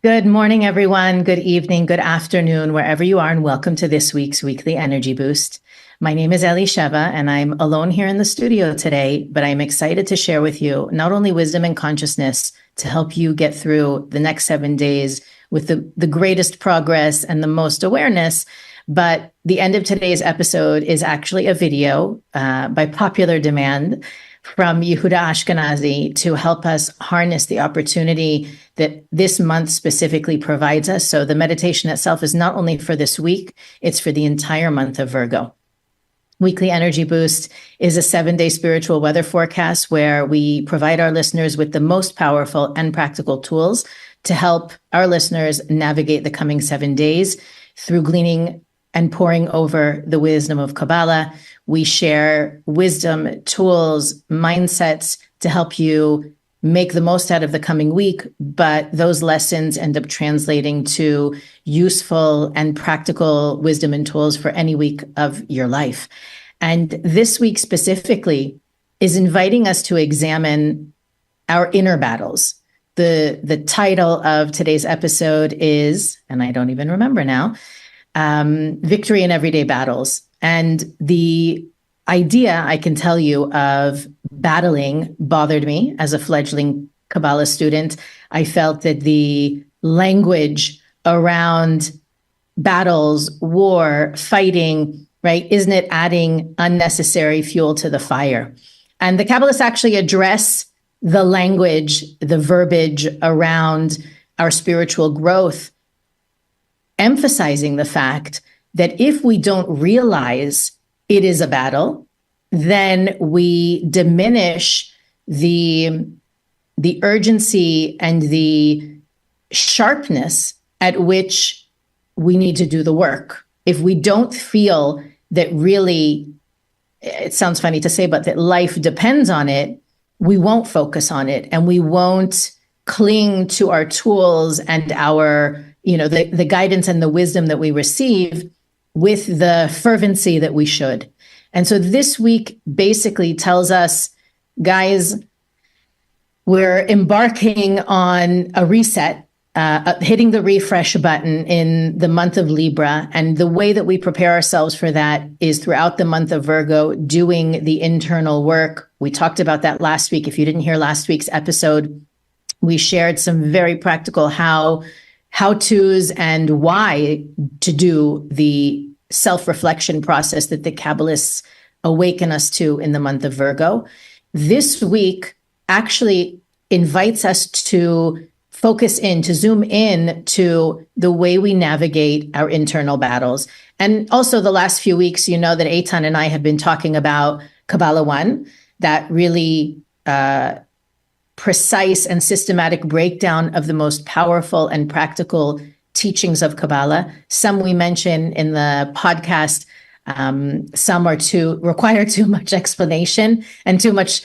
Good morning, everyone. Good evening, good afternoon, wherever you are, and welcome to this week's Weekly Energy Boost. My name is Elisheva, and I'm alone here in the studio today, but I'm excited to share with you not only wisdom and consciousness to help you get through the next 7 days with the greatest progress and the most awareness, but the end of today's episode is actually a video by popular demand from Yehuda Ashkenazi to help us harness the opportunity that this month specifically provides us. So the meditation itself is not only for this week, it's for the entire month of Virgo. Weekly Energy Boost is a 7-day spiritual weather forecast where we provide our listeners with the most powerful and practical tools to help our listeners navigate the coming 7 days through gleaning and poring over the wisdom of Kabbalah. We share wisdom, tools, mindsets to help you make the most out of the coming week, but those lessons end up translating to useful and practical wisdom and tools for any week of your life. And this week specifically is inviting us to examine our inner battles. The title of today's episode is, and I don't even remember now, Victory in Everyday Battles. And the idea, I can tell you, of battling bothered me as a fledgling Kabbalah student. I felt that the language around battles, war, fighting, right, isn't it adding unnecessary fuel to the fire? And the Kabbalists actually address the language, the verbiage around our spiritual growth, emphasizing the fact that if we don't realize it is a battle, then we diminish the urgency and the sharpness at which we need to do the work. If we don't feel that really, it sounds funny to say, but that life depends on it, we won't focus on it and we won't cling to our tools and our, the guidance and the wisdom that we receive with the fervency that we should. And so this week basically tells us, guys, we're embarking on a reset, hitting the refresh button in the month of Libra. And the way that we prepare ourselves for that is throughout the month of Virgo, doing the internal work. We talked about that last week. If you didn't hear last week's episode, we shared some very practical how-tos and why to do the self-reflection process that the Kabbalists awaken us to in the month of Virgo. This week actually invites us to focus in, to zoom in to the way we navigate our internal battles. And also the last few weeks, you know that Eitan and I have been talking about Kabbalah 1, that really precise and systematic breakdown of the most powerful and practical teachings of Kabbalah. Some we mention in the podcast, some require too much explanation and too much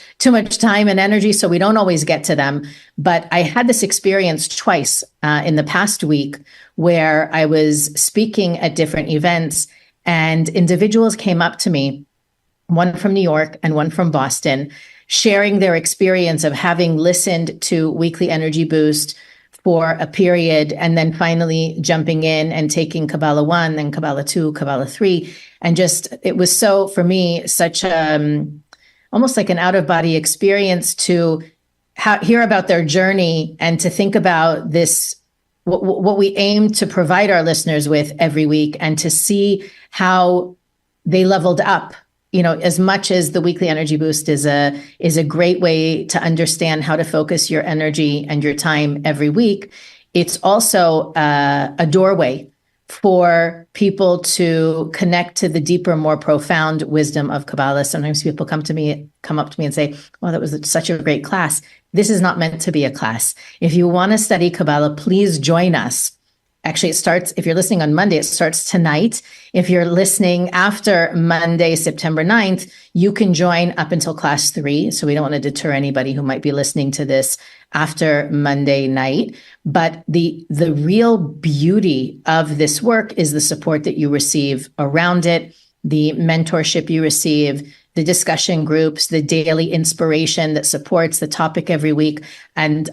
time and energy, so we don't always get to them. But I had this experience twice in the past week where I was speaking at different events and individuals came up to me, one from New York and one from Boston, sharing their experience of having listened to Weekly Energy Boost for a period, and then finally jumping in and taking Kabbalah 1, then Kabbalah 2, Kabbalah 3. And it was so, for me, such almost like an out-of-body experience to hear about their journey and to think about this, what we aim to provide our listeners with every week, and to see how they leveled up. As much as the Weekly Energy Boost is a great way to understand how to focus your energy and your time every week, it's also a doorway for people to connect to the deeper, more profound wisdom of Kabbalah. Sometimes people come up to me and say, "Well, that was such a great class." This is not meant to be a class. If you want to study Kabbalah, please join us. Actually, it starts, if you're listening on Monday, it starts tonight. If you're listening after Monday, September 9th, you can join up until class 3. So we don't want to deter anybody who might be listening to this after Monday night. But the real beauty of this work is the support that you receive around it, the mentorship you receive, the discussion groups, the daily inspiration that supports the topic every week. And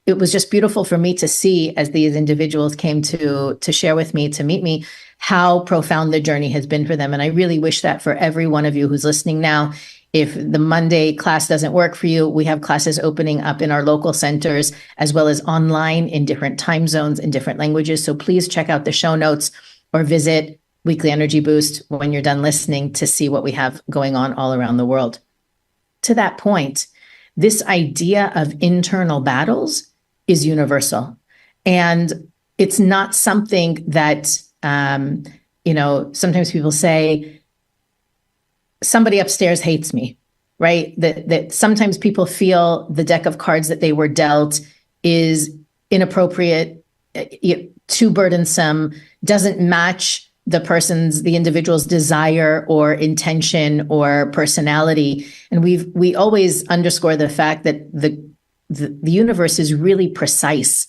it was just beautiful for me to see, as these individuals came to share with me, to meet me, how profound the journey has been for them. And I really wish that for every one of you who's listening now. If the Monday class doesn't work for you, we have classes opening up in our local centers, as well as online in different time zones, in different languages. So please check out the show notes or visit Weekly Energy Boost when you're done listening to see what we have going on all around the world. To that point, this idea of internal battles is universal. And it's not something that, sometimes people say, somebody upstairs hates me, right? That sometimes people feel the deck of cards that they were dealt is inappropriate, too burdensome, doesn't match the individual's desire or intention or personality. And we always underscore the fact that the universe is really precise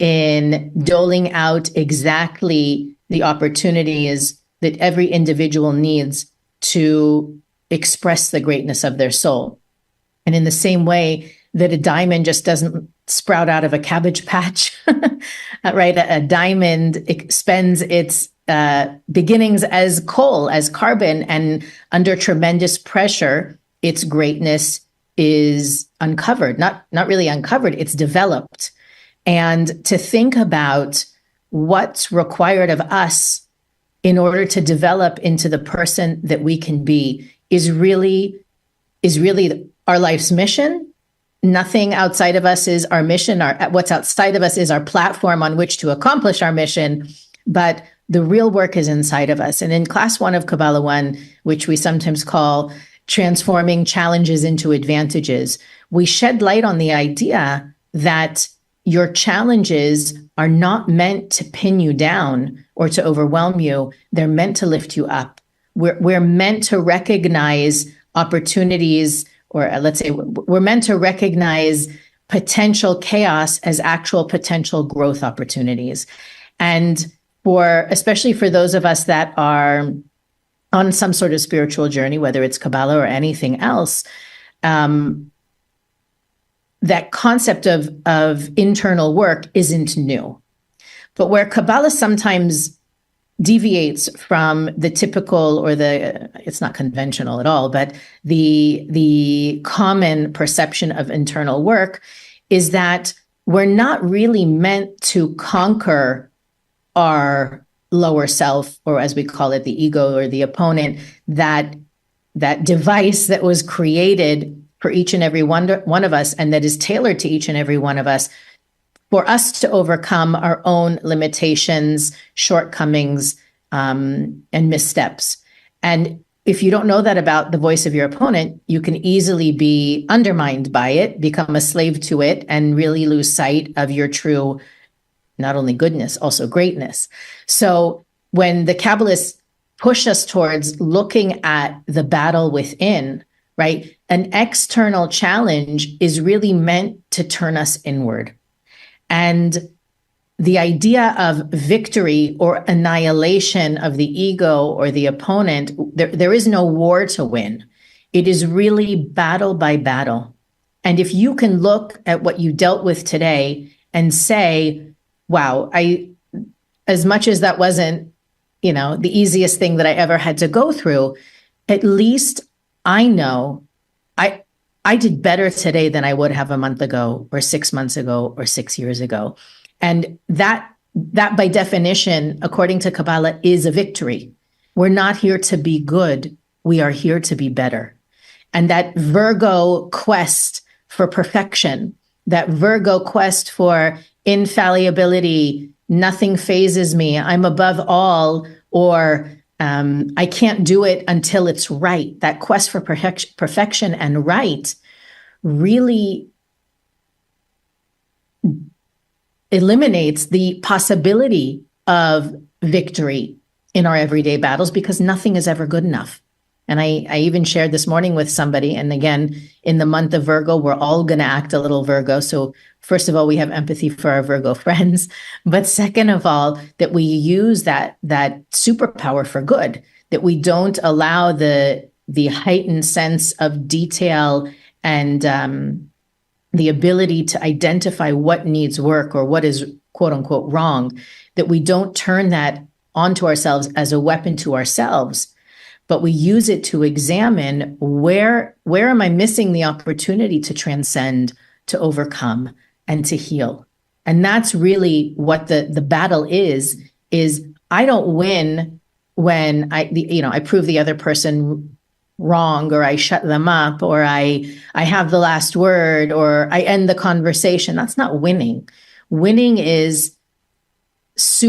in doling out exactly the opportunities that every individual needs to express the greatness of their soul. And in the same way that a diamond just doesn't sprout out of a cabbage patch, right? A diamond spends its beginnings as coal, as carbon, and under tremendous pressure, its greatness is uncovered. Not really uncovered, it's developed. And to think about what's required of us in order to develop into the person that we can be is really our life's mission. Nothing outside of us is our mission. What's outside of us is our platform on which to accomplish our mission. But the real work is inside of us. And in class 1 of Kabbalah 1, which we sometimes call transforming challenges into advantages, we shed light on the idea that your challenges are not meant to pin you down or to overwhelm you. They're meant to lift you up. We're meant to recognize opportunities, or let's say we're meant to recognize potential chaos as actual potential growth opportunities. And especially for those of us that are on some sort of spiritual journey, whether it's Kabbalah or anything else, that concept of internal work isn't new. But where Kabbalah sometimes deviates from the typical, or it's not conventional at all, but the common perception of internal work is that we're not really meant to conquer our lower self, or as we call it, the ego or the opponent, that device that was created for each and every one of us, and that is tailored to each and every one of us, for us to overcome our own limitations, shortcomings, and missteps. And if you don't know that about the voice of your opponent, you can easily be undermined by it, become a slave to it, and really lose sight of your true, not only goodness, also greatness. So when the Kabbalists push us towards looking at the battle within, right, an external challenge is really meant to turn us inward. And the idea of victory or annihilation of the ego or the opponent, there is no war to win. It is really battle by battle. And if you can look at what you dealt with today and say, wow, as much as that wasn't, the easiest thing that I ever had to go through, at least I know I did better today than I would have a month ago or 6 months ago or 6 years ago. And that by definition, according to Kabbalah, is a victory. We're not here to be good. We are here to be better. And that Virgo quest for perfection, that Virgo quest for infallibility, nothing phases me, I'm above all, or I can't do it until it's right. That quest for perfection and right really eliminates the possibility of victory in our everyday battles, because nothing is ever good enough. And I even shared this morning with somebody, and again, in the month of Virgo, we're all going to act a little Virgo. So first of all, we have empathy for our Virgo friends. But second of all, that we use that superpower for good, that we don't allow the heightened sense of detail and the ability to identify what needs work or what is quote unquote wrong, that we don't turn that onto ourselves as a weapon to ourselves, but we use it to examine where am I missing the opportunity to transcend, to overcome, and to heal. And that's really what the battle is I don't win when I prove the other person wrong, or I shut them up, or I have the last word, or I end the conversation. That's not winning. Winning is it's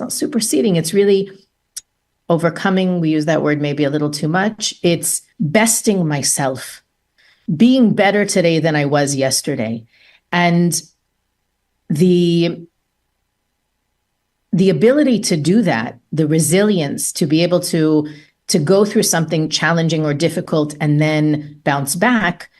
not superseding. It's really overcoming. We use that word maybe a little too much. It's besting myself, being better today than I was yesterday. And the ability to do that, the resilience to be able to go through something challenging or difficult and then bounce back,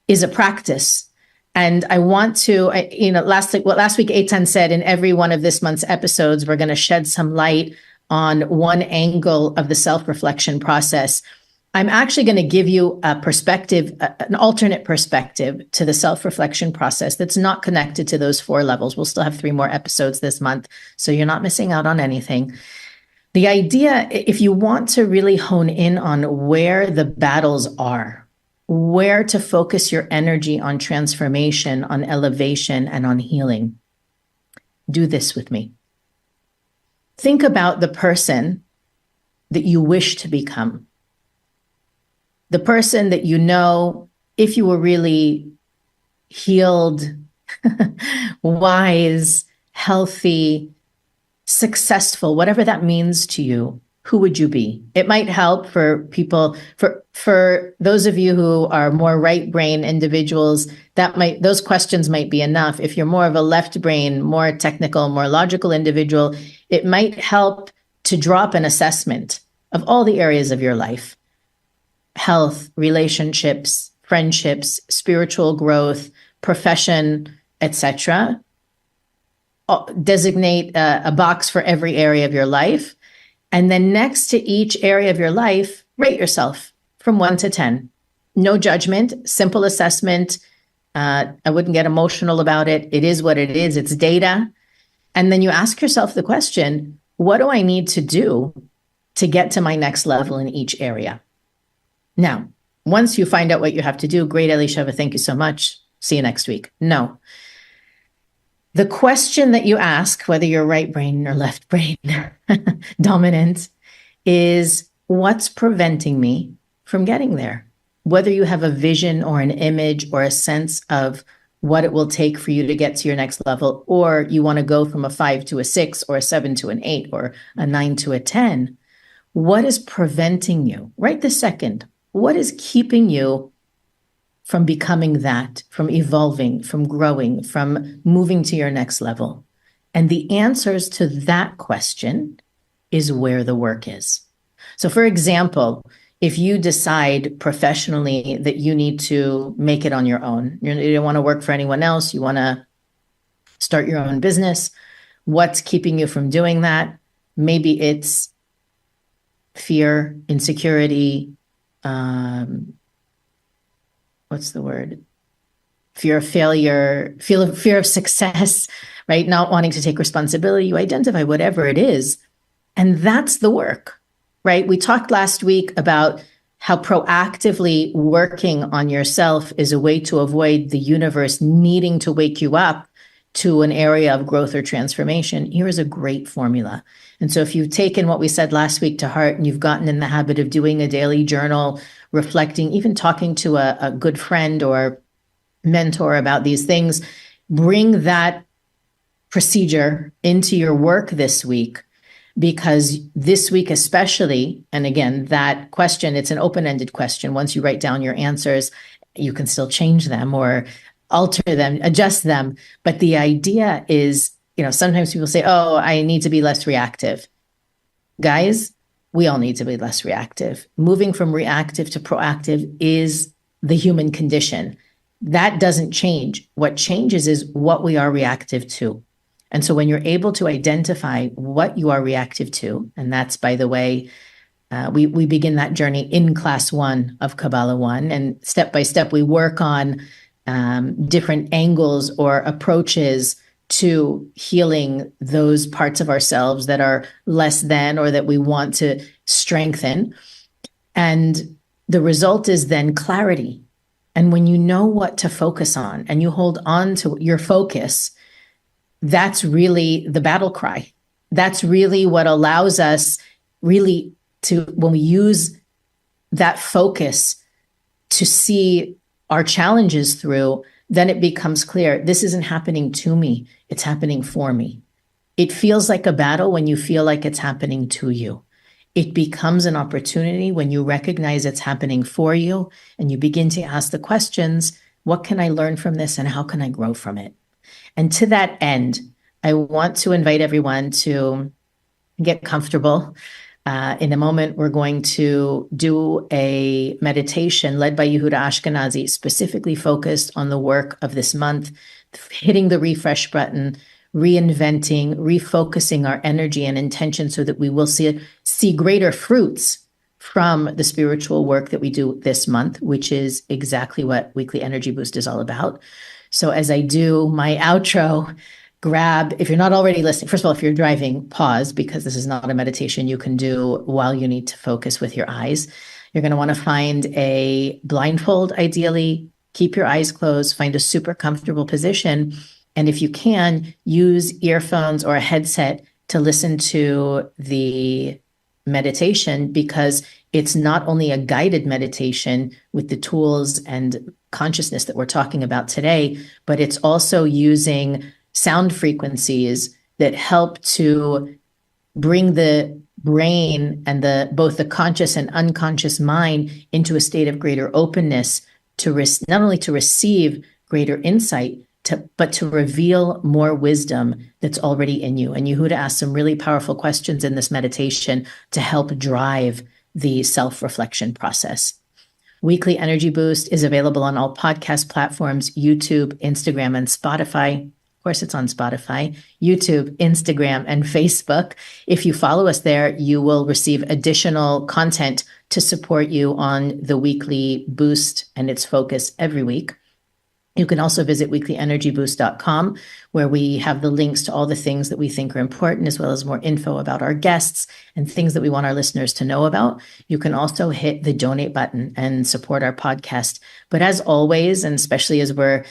is a practice. And I want to, last week, Eitan said, in every one of this month's episodes, we're going to shed some light on one angle of the self-reflection process. I'm actually going to give you a perspective, an alternate perspective to the self-reflection process that's not connected to those 4 levels. We'll still have 3 more episodes this month, so you're not missing out on anything. The idea, if you want to really hone in on where the battles are, where to focus your energy on transformation, on elevation, and on healing, do this with me. Think about the person that you wish to become. The person that if you were really healed, wise, healthy, successful, whatever that means to you, who would you be? It might help for people, for those of you who are more right brain individuals, those questions might be enough. If you're more of a left brain, more technical, more logical individual, it might help to draw up an assessment of all the areas of your life: health, relationships, friendships, spiritual growth, profession, etc. Designate a box for every area of your life. And then next to each area of your life, rate yourself from 1 to 10. No judgment, simple assessment. I wouldn't get emotional about it. It is what it is. It's data. And then you ask yourself the question, what do I need to do to get to my next level in each area? Now, once you find out what you have to do, great, Elisheva, thank you so much. See you next week. No. The question that you ask, whether you're right brain or left brain dominant, is what's preventing me from getting there? Whether you have a vision or an image or a sense of what it will take for you to get to your next level, or you want to go from a 5 to a 6 or a 7 to an 8 or a 9 to a 10, what is preventing you right this second? What is keeping you from becoming that, from evolving, from growing, from moving to your next level? And the answers to that question is where the work is. So for example, if you decide professionally that you need to make it on your own, you don't want to work for anyone else, you want to start your own business, what's keeping you from doing that? Maybe it's fear, insecurity, what's the word? Fear of failure, fear of success, right? Not wanting to take responsibility. You identify whatever it is, and that's the work, right? We talked last week about how proactively working on yourself is a way to avoid the universe needing to wake you up to an area of growth or transformation. Here is a great formula. And so if you've taken what we said last week to heart and you've gotten in the habit of doing a daily journal, reflecting, even talking to a good friend or mentor about these things, bring that procedure into your work this week, because this week especially, and again, that question, it's an open-ended question. Once you write down your answers, you can still change them or alter them, adjust them. But the idea is, sometimes people say, oh, I need to be less reactive. Guys, we all need to be less reactive. Moving from reactive to proactive is the human condition. That doesn't change. What changes is what we are reactive to. And so when you're able to identify what you are reactive to, and that's, by the way, we begin that journey in class 1 of Kabbalah 1, and step by step we work on different angles or approaches to healing those parts of ourselves that are less than or that we want to strengthen. And the result is then clarity. And when you know what to focus on and you hold on to your focus, that's really the battle cry. That's really what allows us really to, when we use that focus to see our challenges through, then it becomes clear, this isn't happening to me, it's happening for me. It feels like a battle when you feel like it's happening to you. It becomes an opportunity when you recognize it's happening for you and you begin to ask the questions, what can I learn from this and how can I grow from it? And to that end, I want to invite everyone to get comfortable. In a moment, we're going to do a meditation led by Yehuda Ashkenazi, specifically focused on the work of this month, hitting the refresh button, reinventing, refocusing our energy and intention so that we will see greater fruits from the spiritual work that we do this month, which is exactly what Weekly Energy Boost is all about. So as I do my outro, grab, if you're not already listening, first of all, if you're driving, pause, because this is not a meditation you can do while you need to focus with your eyes. You're going to want to find a blindfold, ideally, keep your eyes closed, find a super comfortable position. And if you can, use earphones or a headset to listen to the meditation, because it's not only a guided meditation with the tools and consciousness that we're talking about today, but it's also using sound frequencies that help to bring the brain and both the conscious and unconscious mind into a state of greater openness to not only to receive greater insight, but to reveal more wisdom that's already in you. And Yehuda asked some really powerful questions in this meditation to help drive the self-reflection process. Weekly Energy Boost is available on all podcast platforms, YouTube, Instagram, and Spotify. Of course, it's on Spotify, YouTube, Instagram, and Facebook. If you follow us there, you will receive additional content to support you on the weekly boost and its focus every week. You can also visit weeklyenergyboost.com, where we have the links to all the things that we think are important, as well as more info about our guests and things that we want our listeners to know about. You can also hit the donate button and support our podcast. But as always, and especially as we're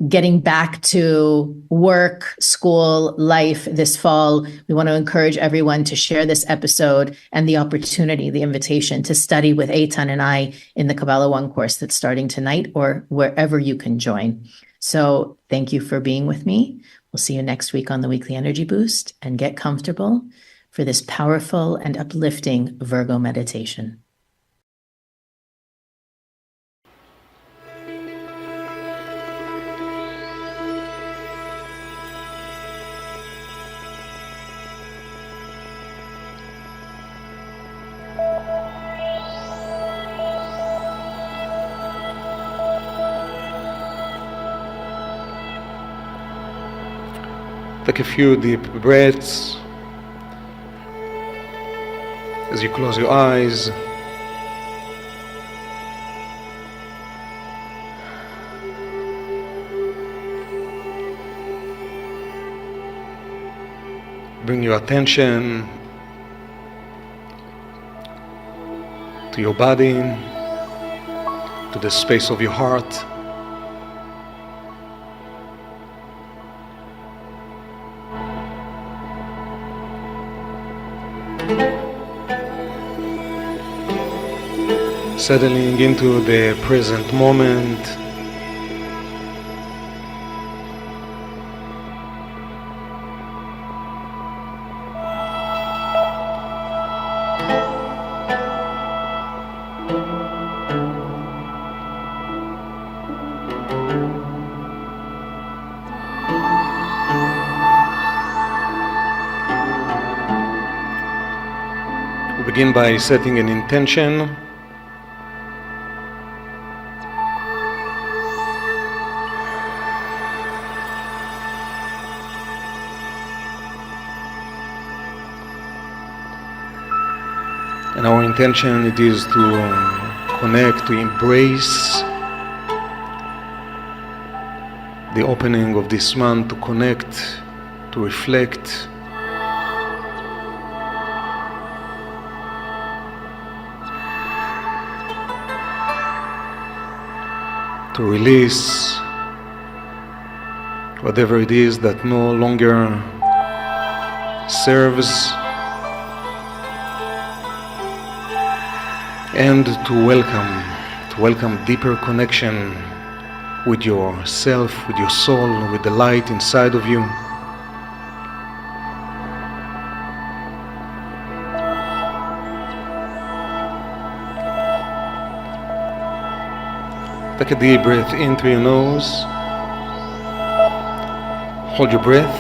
getting back to work, school, life this fall, we want to encourage everyone to share this episode and the opportunity, the invitation to study with Eitan and I in the Kabbalah 1 course that's starting tonight or wherever you can join. So thank you for being with me. We'll see you next week on the Weekly Energy Boost, and get comfortable for this powerful and uplifting Virgo meditation. Take a few deep breaths as you close your eyes. Bring your attention to your body, to the space of your heart. Settling into the present moment. We begin by setting an intention. And our intention, it is to connect, to embrace the opening of this month to connect, to reflect, to release whatever it is that no longer serves, and to welcome deeper connection with yourself, with your soul, with the light inside of you. Take a deep breath in through your nose. Hold your breath.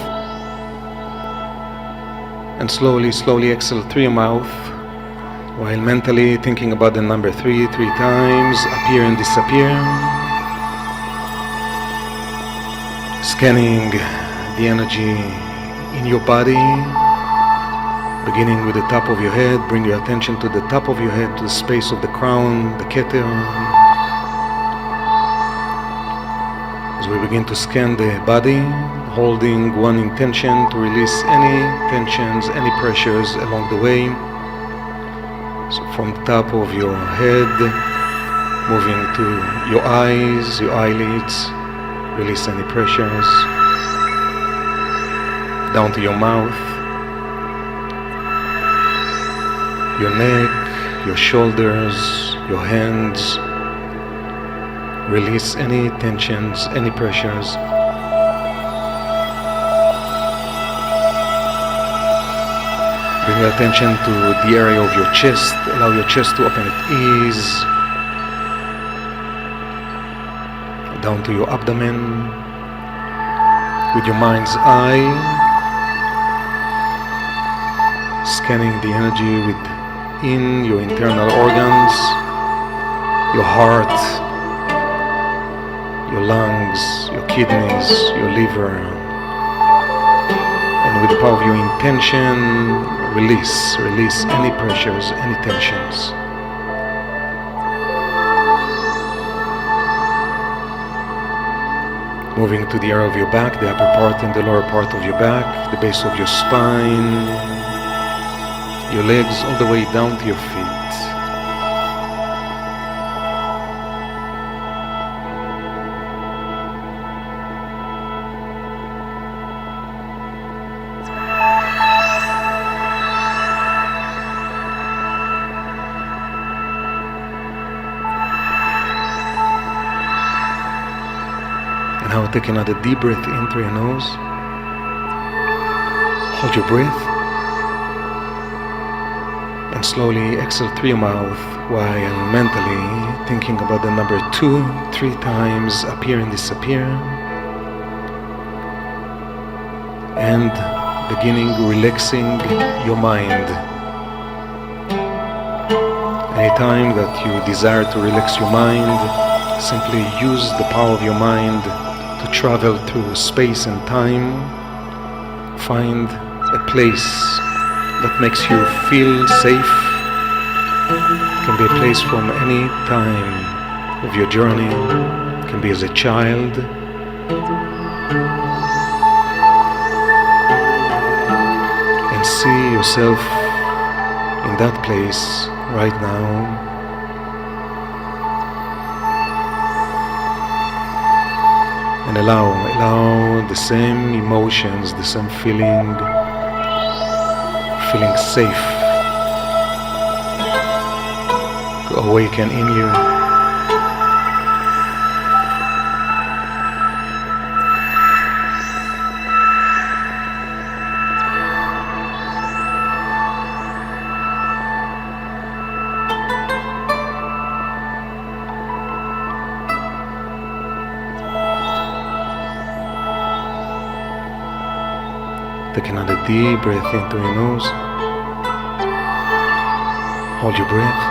And slowly exhale through your mouth, while mentally thinking about the number 3 times, appear and disappear. Scanning the energy in your body, beginning with the top of your head. Bring your attention to the top of your head, to the space of the crown, the Keter. As we begin to scan the body, holding one intention to release any tensions, any pressures along the way. So from the top of your head, moving to your eyes, your eyelids, release any pressures. Down to your mouth, your neck, your shoulders, your hands. Release any tensions, any pressures. Bring your attention to the area of your chest. Allow your chest to open at ease. Down to your abdomen. With your mind's eye, scanning the energy within your internal organs, your heart, your lungs, your kidneys, your liver. And with the power of your intention, release any pressures, any tensions. Moving to the area of your back, the upper part and the lower part of your back, the base of your spine, your legs all the way down to your feet. Now take another deep breath in through your nose. Hold your breath. And slowly exhale through your mouth while mentally thinking about the number 2, 3 times, appear and disappear. And beginning relaxing your mind. Anytime that you desire to relax your mind, simply use the power of your mind to travel through space and time. Find a place that makes you feel safe. It can be a place from any time of your journey. It can be as a child. And see yourself in that place right now. And allow the same emotions, the same feeling safe to awaken in you. Take another deep breath in through your nose. Hold your breath.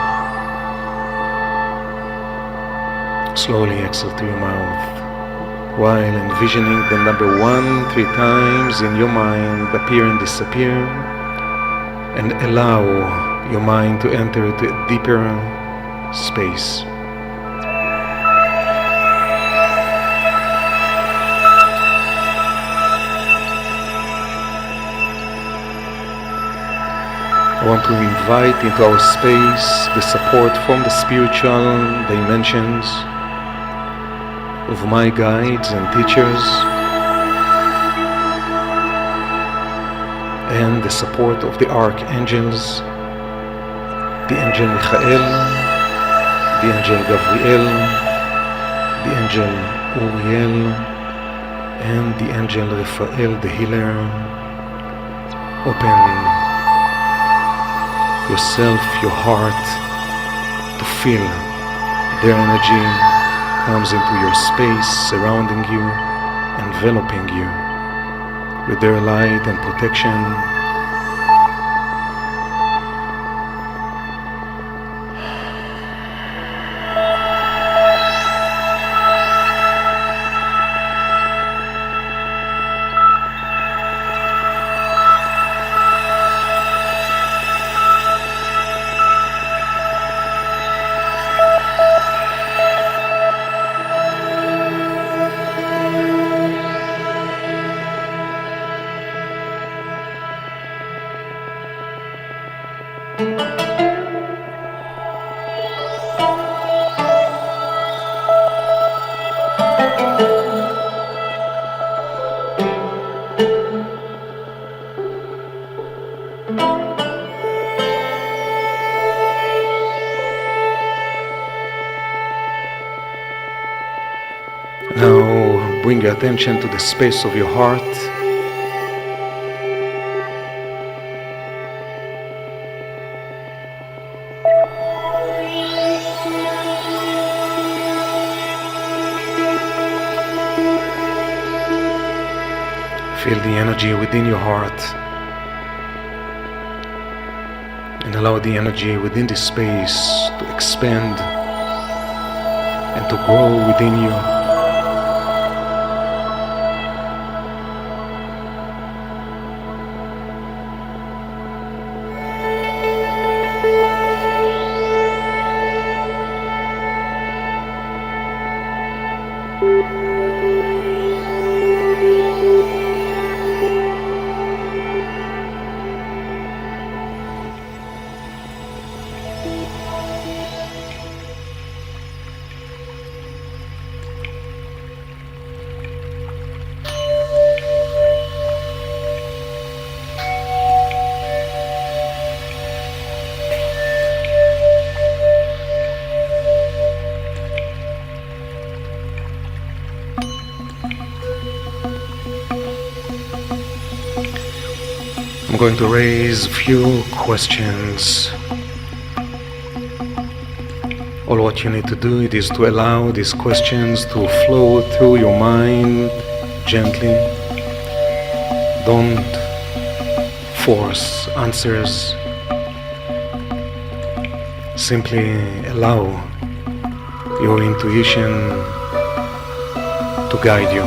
Slowly exhale through your mouth while envisioning the number 1, 3 times in your mind appear and disappear, and allow your mind to enter into a deeper space. I want to invite into our space the support from the spiritual dimensions of my guides and teachers, and the support of the archangels, the angel Michael, the angel Gabriel, the angel Uriel, and the angel Raphael, the healer. Open yourself, your heart, to feel their energy comes into your space, surrounding you, enveloping you with their light and protection. Now bring your attention to the space of your heart. Feel the energy within your heart and allow the energy within this space to expand and to grow within you. I'm going to raise a few questions. All what you need to do is to allow these questions to flow through your mind gently. Don't force answers. Simply allow your intuition to guide you.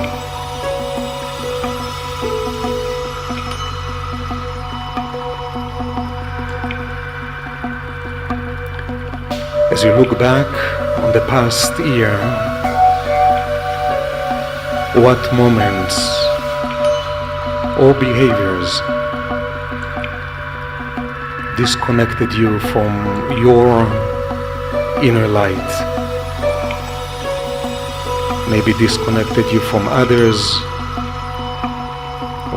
As you look back on the past year, what moments or behaviors disconnected you from your inner light? Maybe disconnected you from others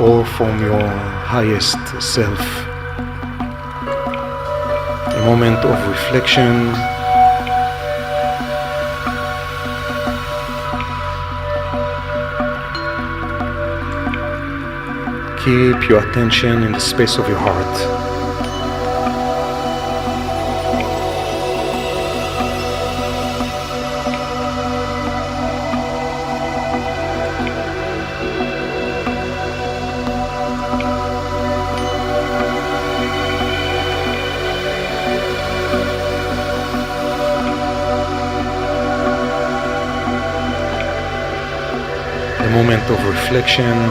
or from your highest self. A moment of reflection. Keep your attention in the space of your heart. A moment of reflection.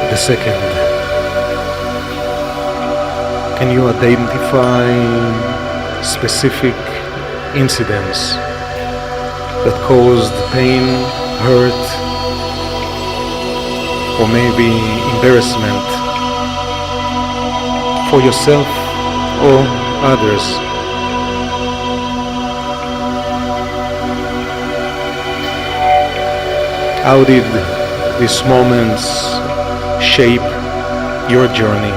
The second, Can you identify specific incidents that caused pain, hurt, or maybe embarrassment for yourself or others? How did these moments shape your journey?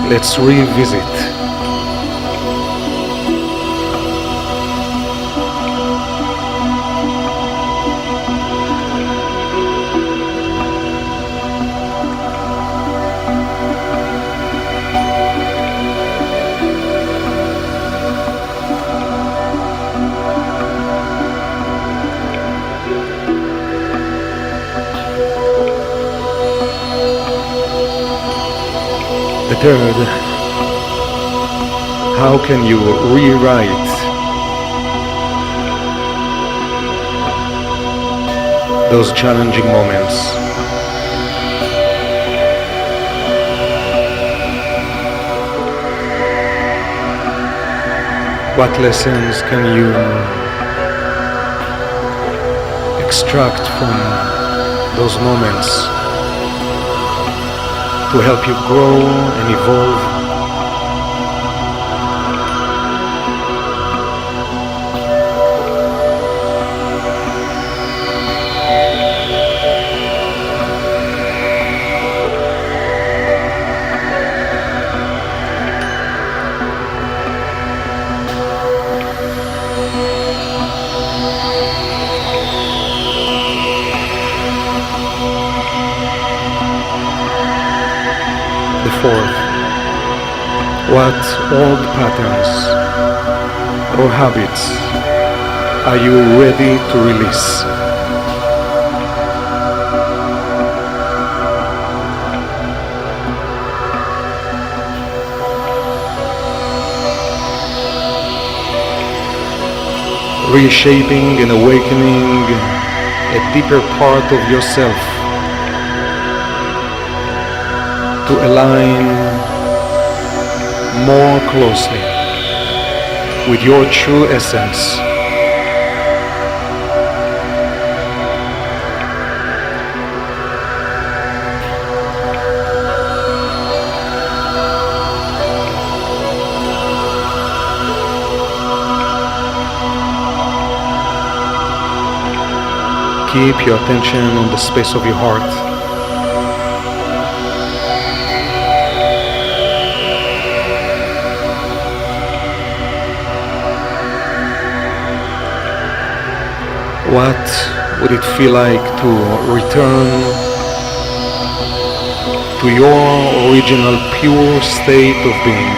Let's revisit. The third, how can you rewrite those challenging moments? What lessons can you extract from those moments to help you grow and evolve? Fourth, what old patterns or habits are you ready to release? Reshaping and awakening a deeper part of yourself to align more closely with your true essence. Keep your attention on the space of your heart. What would it feel like to return to your original pure state of being?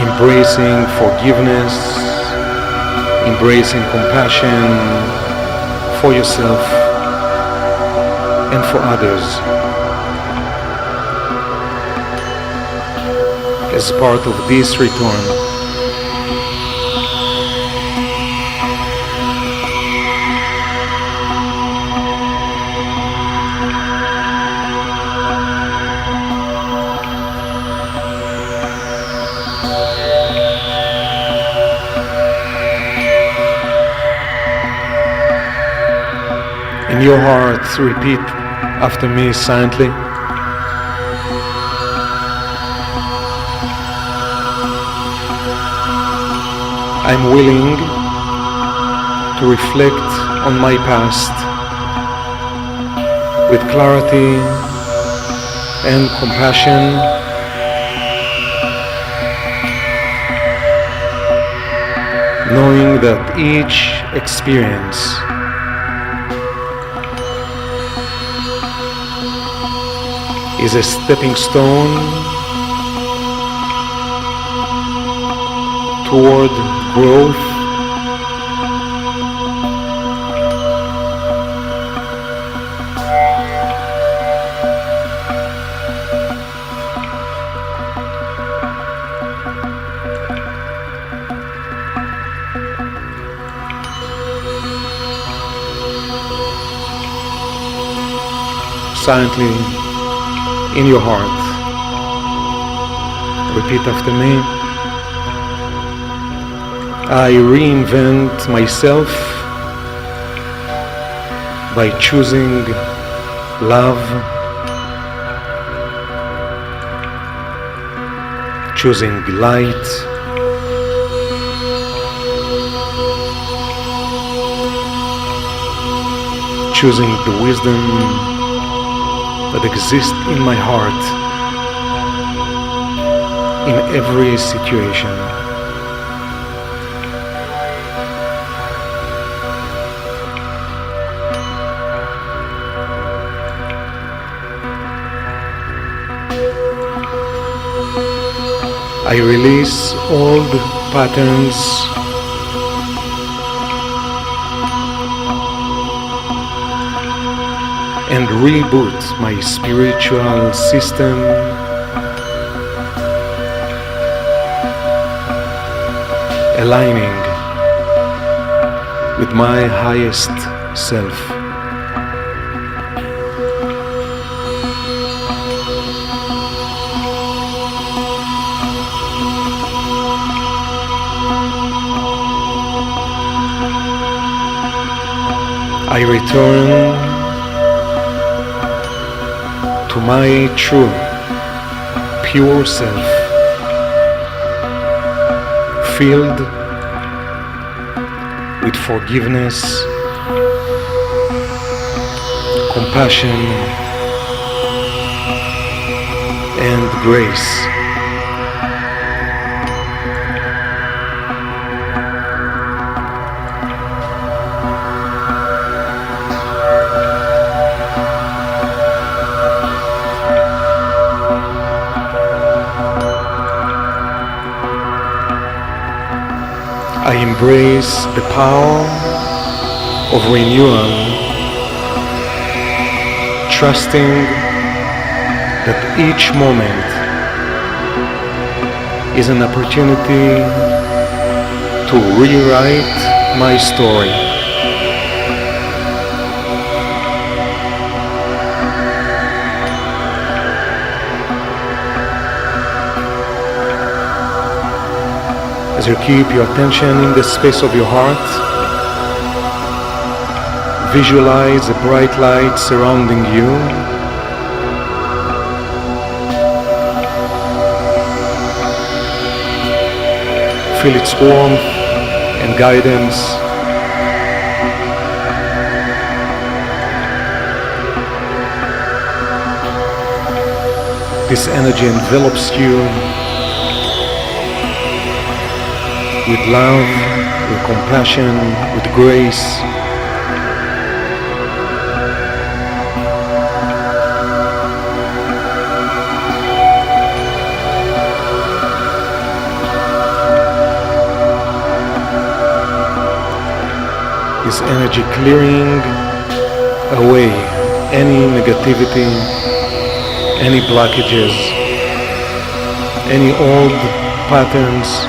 Embracing forgiveness, embracing compassion for yourself and for others. As part of this return, in your heart, repeat after me silently. I'm willing to reflect on my past with clarity and compassion, knowing that each experience is a stepping stone toward growth, silently in your heart. Repeat after me. I reinvent myself by choosing love, choosing light, choosing the wisdom that exists in my heart in every situation. I release old patterns and reboot my spiritual system aligning with my highest self. I return to my true, pure self, filled with forgiveness, compassion, and grace. I embrace the power of renewal, trusting that each moment is an opportunity to rewrite my story. As you keep your attention in the space of your heart, visualize a bright light surrounding you. Feel its warmth and guidance. This energy envelops you with love, with compassion, with grace. This energy clearing away any negativity, any blockages, any old patterns.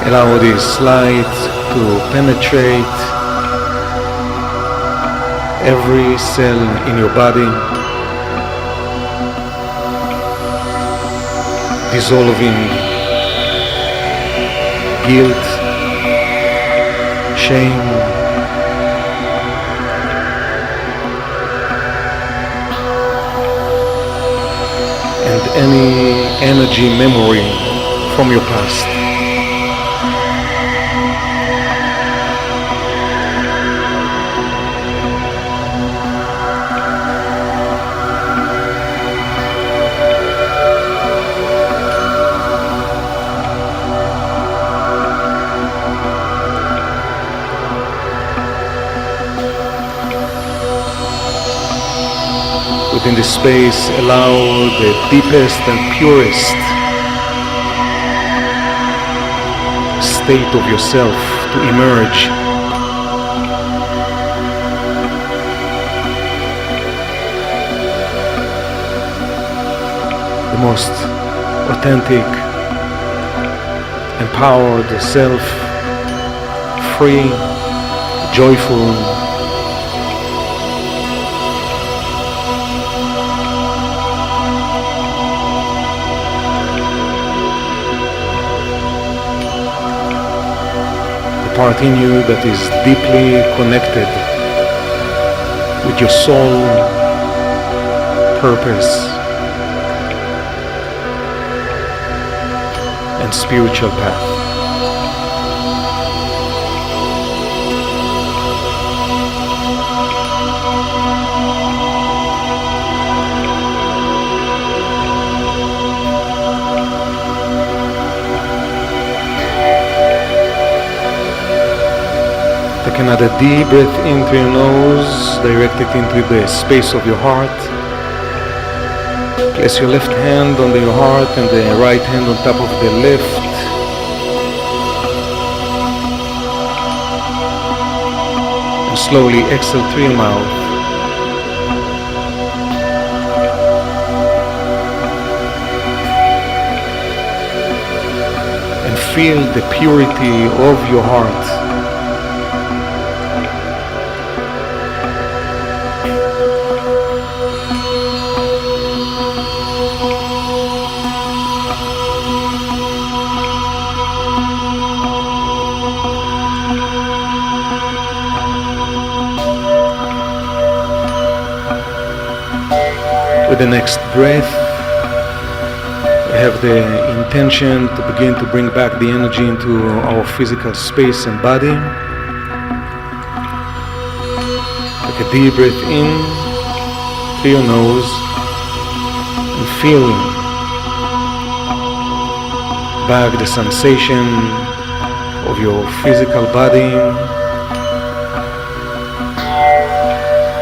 Allow this light to penetrate every cell in your body, dissolving guilt, shame, and any energy memory from your past. Within this space, allow the deepest and purest state of yourself to emerge. The most authentic, empowered self, free, joyful. The part in you that is deeply connected with your soul, purpose, and spiritual path. Take another deep breath in through your nose, direct it into the space of your heart. Place your left hand on your heart and the right hand on top of the left. And slowly exhale through your mouth. And feel the purity of your heart. With the next breath, we have the intention to begin to bring back the energy into our physical space and body. Take a deep breath in through your nose and feel back the sensation of your physical body.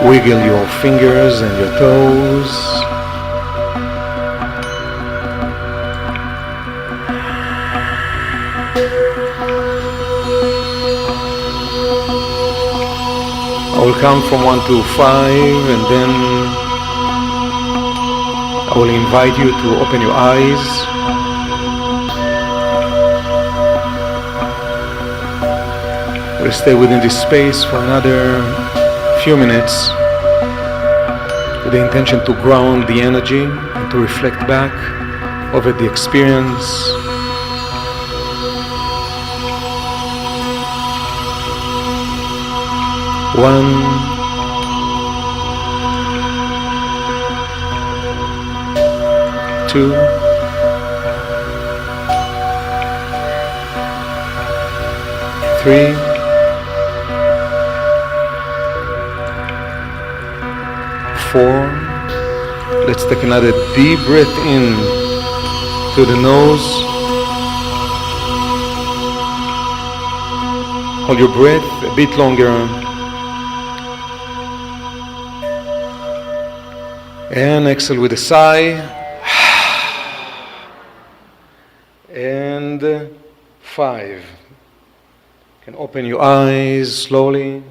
Wiggle your fingers and your toes. I will count from 1 to 5 and then I will invite you to open your eyes. We'll stay within this space for another few minutes with the intention to ground the energy and to reflect back over the experience. One, two, three, 4. Let's take another deep breath in through the nose. Hold your breath a bit longer. And exhale with a sigh. And 5. You can open your eyes slowly.